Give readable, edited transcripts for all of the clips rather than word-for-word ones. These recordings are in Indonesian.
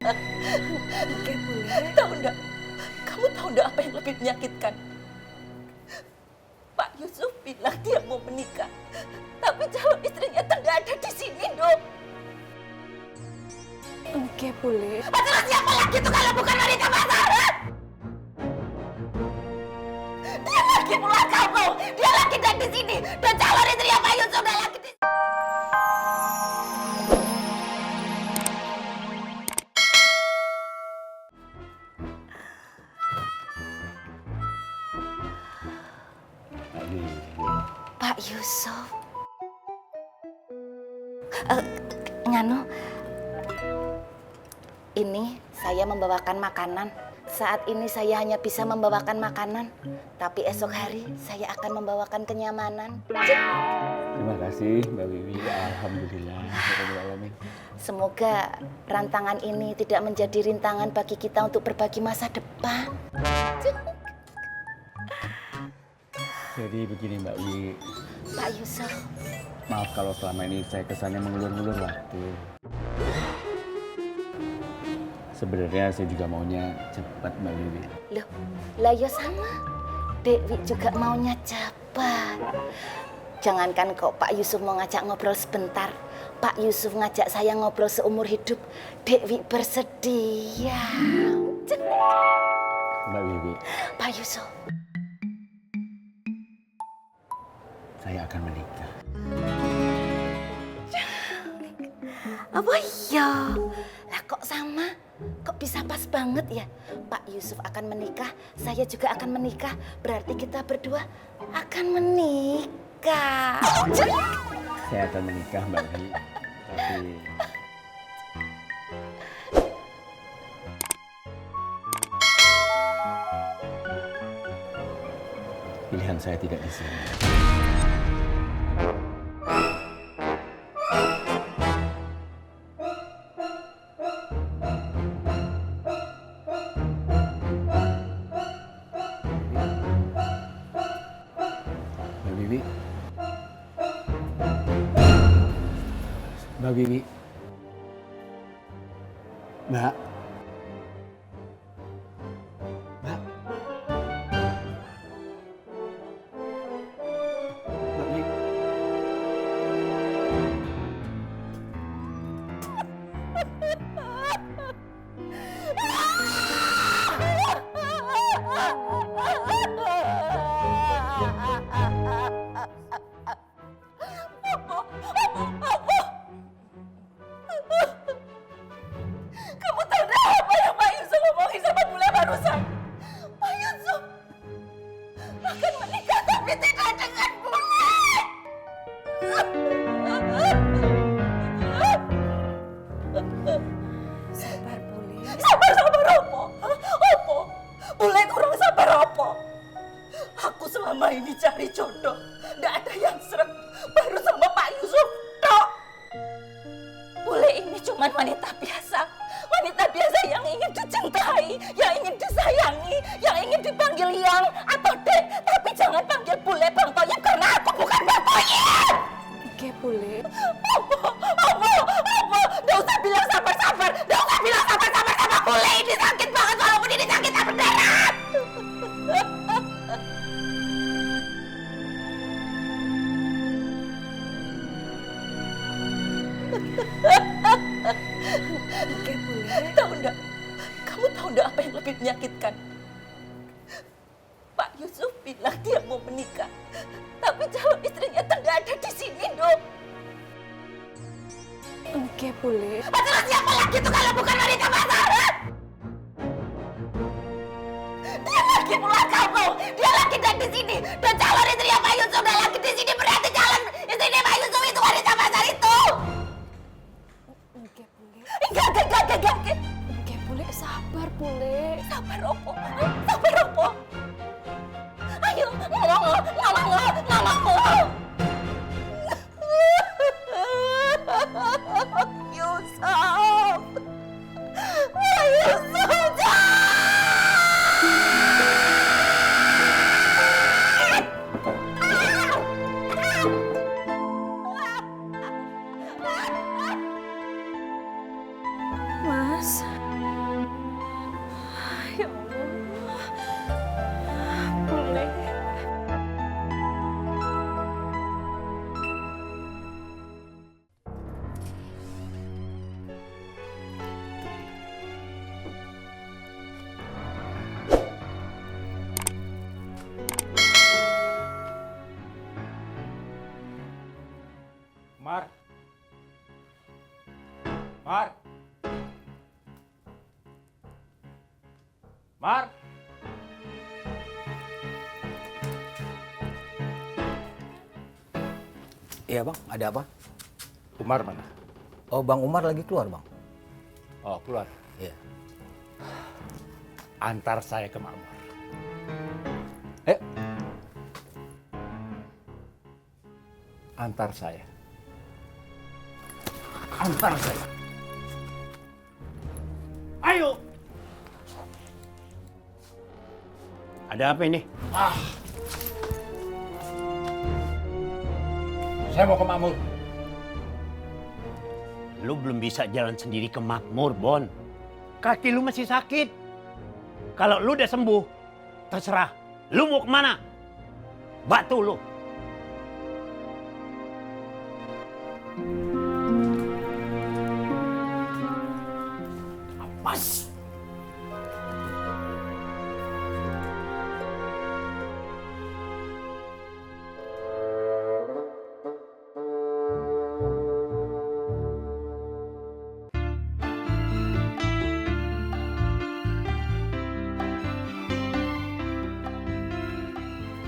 Oke, boleh. Tahu enggak? Kamu tahu enggak apa yang lebih menyakitkan? Pak Yusuf bilang dia mau menikah, tapi calon istrinya tidak ada di sini, dong. Oke, boleh. Terus siapa lagi itu kalau bukan wanita pasaran? Dia lagi pulang kampung, dia lagi tidak di sini, dan calon istrinya Pak Yusuf udah lagi di sini. Pak Yusuf. Nganu, ini saya membawakan makanan. Saat ini saya hanya bisa membawakan makanan, tapi esok hari saya akan membawakan kenyamanan. Terima kasih Mbak Wiwi, alhamdulillah. Semoga rantangan ini tidak menjadi rintangan bagi kita untuk berbagi masa depan. Jadi begini Mbak Wiwi, Pak Yusuf. maaf kalau selama ini saya kesannya mengulur-ngulur waktu. Sebenarnya saya juga maunya cepat Mbak Wiwi. Loh, lah ya sama. Dewi juga maunya cepat. Jangankan kok Pak Yusuf mau ngajak ngobrol sebentar. Pak Yusuf ngajak saya ngobrol seumur hidup. Dewi bersedia. Mbak Wiwi, Pak Yusuf. saya akan menikah. Apa iya? Lah kok sama? Kok bisa pas banget ya? Pak Yusuf akan menikah, saya juga akan menikah. Berarti kita berdua akan menikah. Saya akan menikah Mbak Wiwi, tapi pilihan saya tidak di sini. Mbak Wiwi. Mbak Wiwi. Mbak. Mbak. Mbak Wiwi. Kamu tahu enggak apa yang Pak Yusuf ngomongin sama Bule barusan? Pak Yusuf akan menikah tapi tidak dengan Bule. Sabar, boleh. Sabar apa? Apa? Bule kurang sabar apa? Aku selama ini cari jodoh, nggak ada yang seret. Baru sama Pak Yusuf, tok. Bule ini cuma wanita biasa. Wanita biasa yang ingin dicintai, yang ingin disayangi, yang ingin dipanggil yang atau dek. Tapi jangan panggil Bule Bang Toyib karena aku bukan Bang Toyib. Oke, boleh. Apa? Nggak usah bilang sabar-sabar. Nggak usah bilang sabar-sabar sama Bule. Ini sakit banget walaupun ini sakit tak berdarah. Oke, boleh. Tahu enggak? Kamu tahu enggak apa yang lebih menyakitkan? Pak Yusuf bilang dia mau menikah, tapi calon istrinya tidak ada di sini, dong. Oke, boleh. Terus siapa lagi itu kalau bukan wanita pasaran? Dia lagi pulang kampung, dia lagi tidak di sini, dan calon istrinya Pak Yusuf udah lagi di sini. Berarti calon istrinya Pak Yusuf itu wanita pasar itu. Oke, boleh. Enggak. Oke, boleh. Sabar, boleh. Sabar opo? Ayo, ngomong. Yusuf! Mas. Mar. Mar. Mar. Iya bang, ada apa? Umar mana? Oh Bang Umar lagi keluar bang. Oh, keluar. Iya. Antar saya ke Makmur. Antar saya. Antar saya. Ayo. Ada apa ini? Saya mau ke Makmur. Lu belum bisa jalan sendiri ke Makmur, Bon. Kaki lu masih sakit. Kalau lu udah sembuh, terserah. Lu mau kemana? Batu lu. Apas.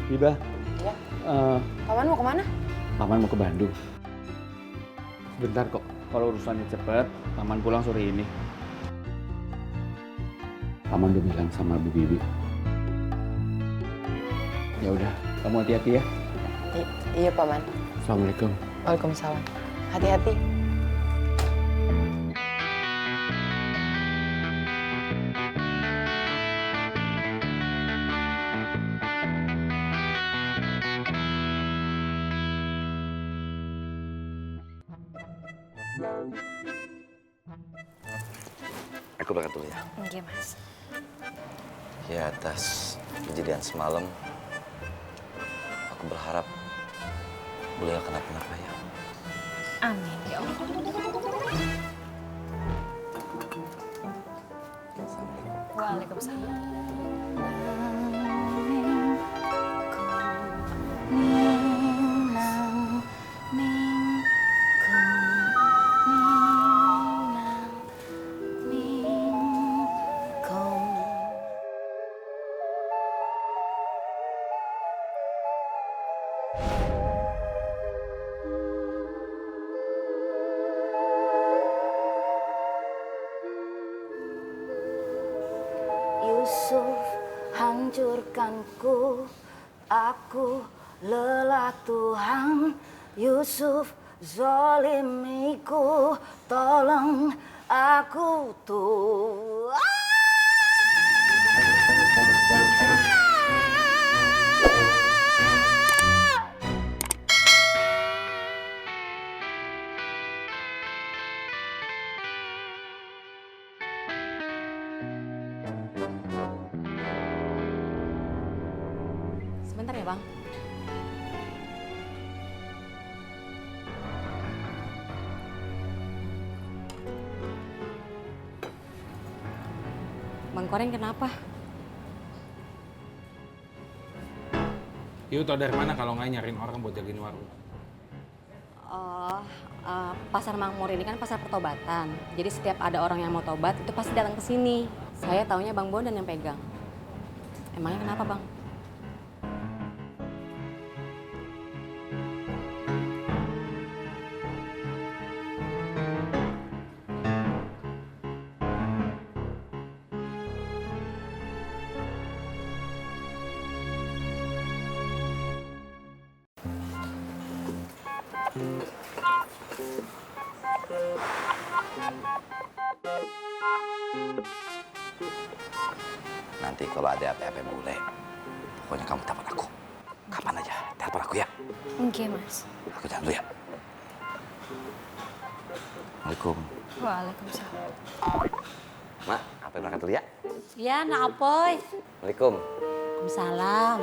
Iba, Ya. Paman mau kemana? Paman mau ke Bandung. Sebentar kok, kalau urusannya cepat, Paman pulang sore ini. Paman udah bilang sama Bu Bibi. Ya udah, kamu hati-hati ya. Iya, Paman. Assalamualaikum. Waalaikumsalam. Hati-hati. Aku berangkat dulu ya. Oke, Mas. Ya atas kejadian semalam, aku berharap beliau kenapa-napa ya. Amin, ya Allah. Waalaikumsalam. Yusuf hancurkanku, aku lelah Tuhan. Yusuf zolimiku, tolong aku Tuhan. Sebentar ya, Bang. Bang Koreng kenapa? Iu tau dari mana kalau nggak nyariin orang buat jagain warung? Oh, pasar Makmur ini kan pasar pertobatan. Jadi setiap ada orang yang mau tobat itu pasti datang ke sini. Saya taunya Bang Bondan yang pegang. Emangnya kenapa, Bang? Nanti kalau ada apa-apa bule, pokoknya kamu telepon aku. Kapan aja, telepon aku ya. Oke, Mas. Aku jalan dulu ya. Assalamualaikum. Waalaikumsalam. Mak, apa berangkat dulu ya? Ya, nak apoy. Assalamualaikum. Waalaikumsalam.